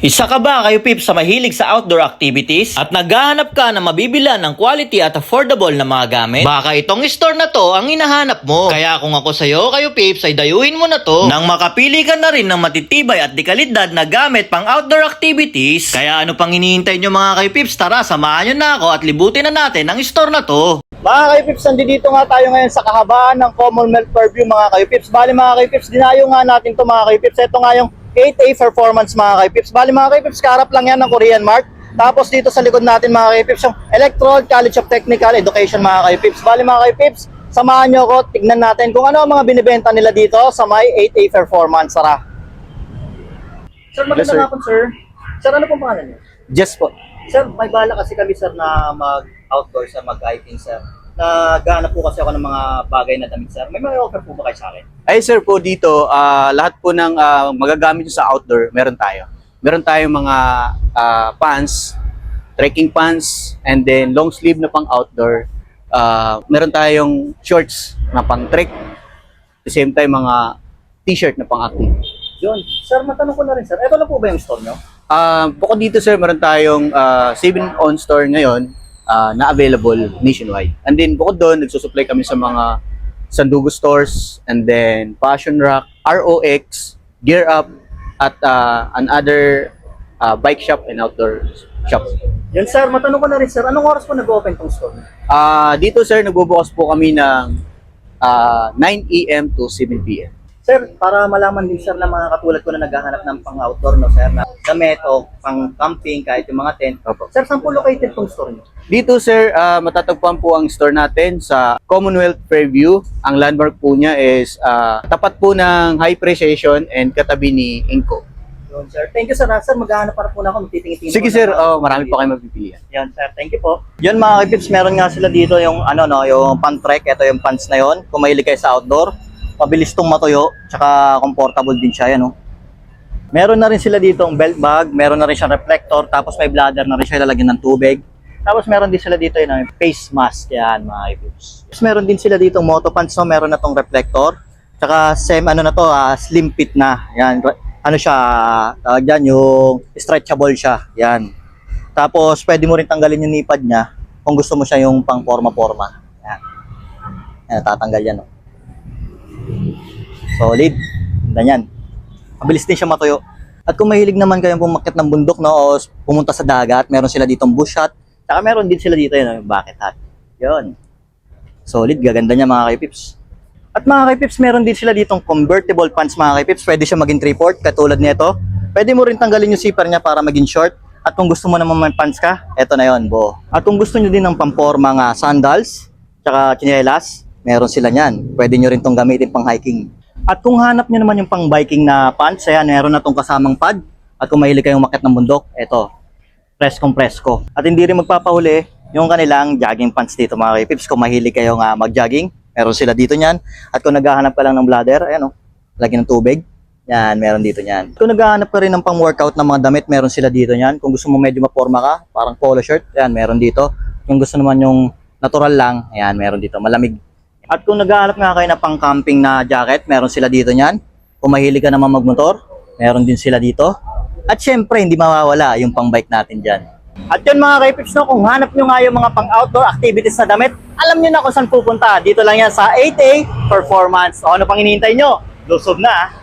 Isa ka ba kayo pips sa mahilig sa outdoor activities at naghahanap ka na mabibilan ng quality at affordable na mga gamit? Baka itong store na to ang hinahanap mo. Kaya kung ako sa'yo kayo pips ay dayuhin mo na to nang makapili ka na rin ng matitibay at dekalidad na gamit pang outdoor activities. Kaya ano pang hinihintay nyo mga kayo pips? Tara, samahan nyo na ako at libutin na natin ang store na to. Mga kayo pips, nandito nga tayo ngayon sa kahabaan ng Commonwealth Fairview mga kayo pips. Bali mga kayo pips, dinayo nga natin to mga kayo pips. Ito nga yung 8A Performance mga kayo pips. Bali mga kayo pips, kaharap lang yan ng Korean Mart. Tapos dito sa likod natin mga kayo pips, yung Electron College of Technical Education mga kayo pips. Bali mga kayo pips, samahan nyo ako, tignan natin kung ano ang mga binibenta nila dito sa may 8A Performance. Tara. Sir, magandang hapon sir. Sir, ano pong pangalan niyo? Just po. Sir, may bala kasi kami sir na mag-outdoor sa mag-hiking sir. Naghahanap po kasi ako ng mga bagay na damit sir. May mga offer po ba kayo sa akin? Ay sir po dito, lahat po ng magagamit nyo sa outdoor, meron tayo. Meron tayong mga pants, trekking pants, and then long sleeve na pang outdoor. Meron tayong shorts na pang trek. At the same time, mga t-shirt na pang active. Yun. Sir, matanong ko na rin sir. Ito na po ba yung store nyo? Bukod dito sir, meron tayong 7-on store ngayon na available nationwide. And then bukod doon, nagsusupply kami sa mga Sandugo stores, and then Passion Rock, ROX, Gear Up, at another bike shop and outdoor shop. Yun sir, matanong ko na rin sir. Anong oras po nag-open tong store? Dito sir, nagbubukas po kami ng 9 AM to 7 PM. Sir, para malaman din sir na mga katulad ko na naghahanap ng pang-outdoor no sir, na damit o pang-camping, kahit yung mga tent. Opo. Sir, saan po located tong store nyo? Dito sir, matatagpuan po ang store natin sa Commonwealth Fairview. Ang landmark po niya is tapat po ng High Precision and katabi ni Inco. Yun sir. Thank you sir. Sir, maghahanap para po na ako. Magtitingin-tingin Sige po sir, na- marami pa kayo mapipilian. Yan sir, thank you po. Yun mga kipips, meron nga sila dito yung ano no, yung pant-trek. Ito yung pants na yon. Kung mahilig kayo sa outdoor, mabilis tong matuyo, tsaka comfortable din siya yan, no. Meron na rin sila dito ang belt bag, meron na rin siyang reflector, tapos may bladder na rin siya lalagyan ng tubig. Tapos meron din sila dito yung face mask, yan mga kipips. Tapos meron din sila dito moto pants, no, meron na tong reflector. Tsaka ano na to, slim fit na. Yan, ano siya, tawag dyan, yung stretchable siya. Yan. Tapos pwede mo rin tanggalin yung nipad niya kung gusto mo siya yung pang forma-forma. Yan. Yan, tatanggal yan, no. Solid. Ganyan. Mabilis din siya matuyo. At kung mahilig naman kayong pumakyat ng bundok, no, o pumunta sa dagat, meron sila ditong bush hut. Saka meron din sila dito yung bucket hut. Yun. Solid. Gaganda niya mga kaypips. At mga kaypips, meron din sila ditong convertible pants mga kaypips. Pwede siya maging 3/4 katulad nito. Pwede mo rin tanggalin yung zipper niya para maging short. At kung gusto mo naman may pants ka, eto na yon, bo. At kung gusto nyo din ng pamporma nga sandals, tsaka tsinelas, meron sila niyan. Pwede nyo rin tong gamitin pang hiking. At kung hanap nyo naman yung pang biking na pants, ayan, meron na tong kasamang pad. At kung mahilig kayong umakyat ng bundok, eto, preskong-presko. At hindi rin magpapahuli yung kanilang jogging pants dito mga kaypips. Kung mahilig kayo nga mag-jogging, meron sila dito niyan. At kung naghahanap ka lang ng bladder, ayan o, lagyan ng tubig. Yan, meron dito niyan. Kung naghahanap ka rin ng pang-workout ng mga damit, meron sila dito niyan. Kung gusto mo medyo maporma ka, parang polo shirt, ayan, meron dito. Kung gusto naman yung natural lang, ayan, meron dito, malamig. At kung naghahanap nga kayo na pang-camping na jacket, meron sila dito niyan. Kung mahilig ka naman magmotor, meron din sila dito. At syempre, hindi mawawala yung pang-bike natin dyan. At yun mga kaypips, no, kung hanap nyo nga yung mga pang-outdoor activities na damit, alam nyo na kung saan pupunta. Dito lang yan sa 8A Performance. O ano pang hinihintay nyo? Lusob na.